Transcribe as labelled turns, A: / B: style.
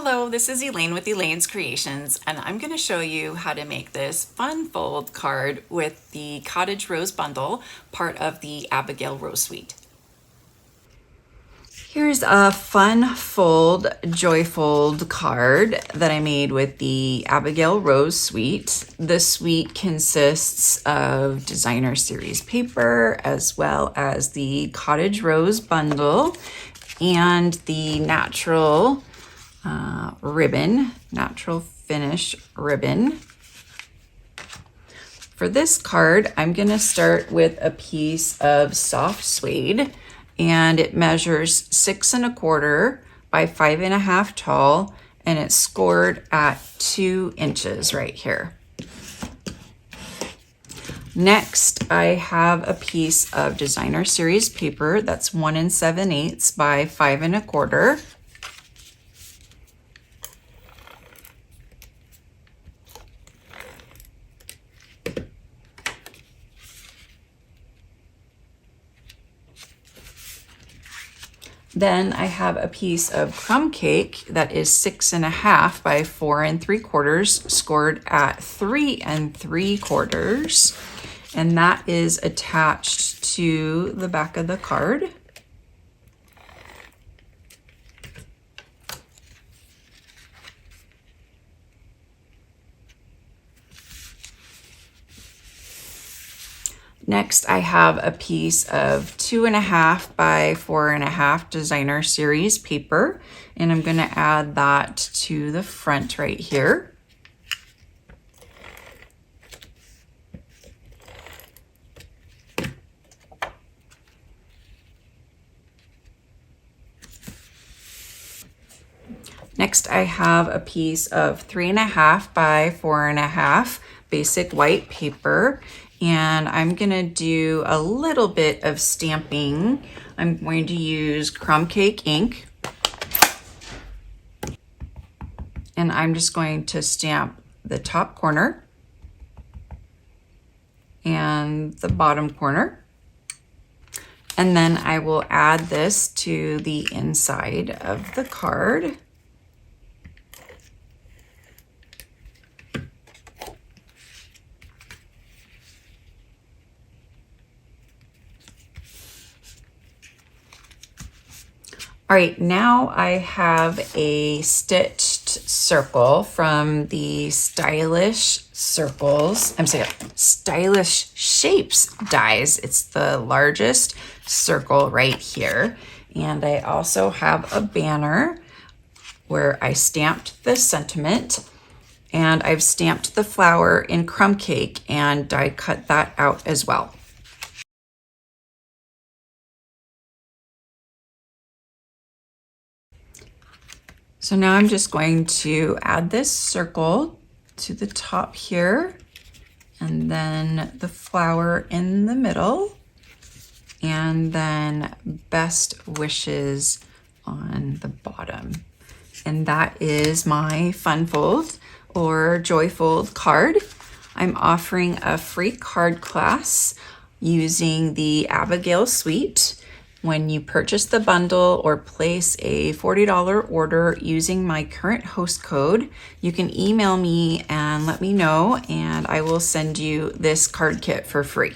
A: Hello, this is Elaine with Elaine's Creations, and I'm going to show you how to make this fun fold card with the Cottage Rose bundle, part of the Abigail Rose Suite. Here's a fun fold, joy fold card that I made with the Abigail Rose Suite. The suite consists of designer series paper as well as the Cottage Rose bundle and the natural ribbon, natural finish ribbon. For this card, I'm going to start with a piece of soft suede, and it measures 6 1/4 by 5 1/2 tall, and it's scored at 2 inches right here. Next, I have a piece of designer series paper that's 1 7/8 by 5 1/4. Then I have a piece of crumb cake that is 6 1/2 by 4 3/4, scored at 3 3/4, and that is attached to the back of the card. Next, I have a piece of 2 1/2 by 4 1/2 designer series paper, and I'm going to add that to the front right here. Next, I have a piece of 3 1/2 by 4 1/2 basic white paper, and I'm gonna do a little bit of stamping. I'm going to use crumb cake ink, and I'm just going to stamp the top corner and the bottom corner, and then I will add this to the inside of the card. All right, now I have a stitched circle from the Stylish Shapes dies. It's the largest circle right here. And I also have a banner where I stamped the sentiment, and I've stamped the flower in crumb cake and die cut that out as well. So now I'm just going to add this circle to the top here, and then the flower in the middle, and then best wishes on the bottom. And that is my fun fold or joy fold card. I'm offering a free card class using the Abigail Suite. When you purchase the bundle or place a $40 order using my current host code, you can email me and let me know, and I will send you this card kit for free.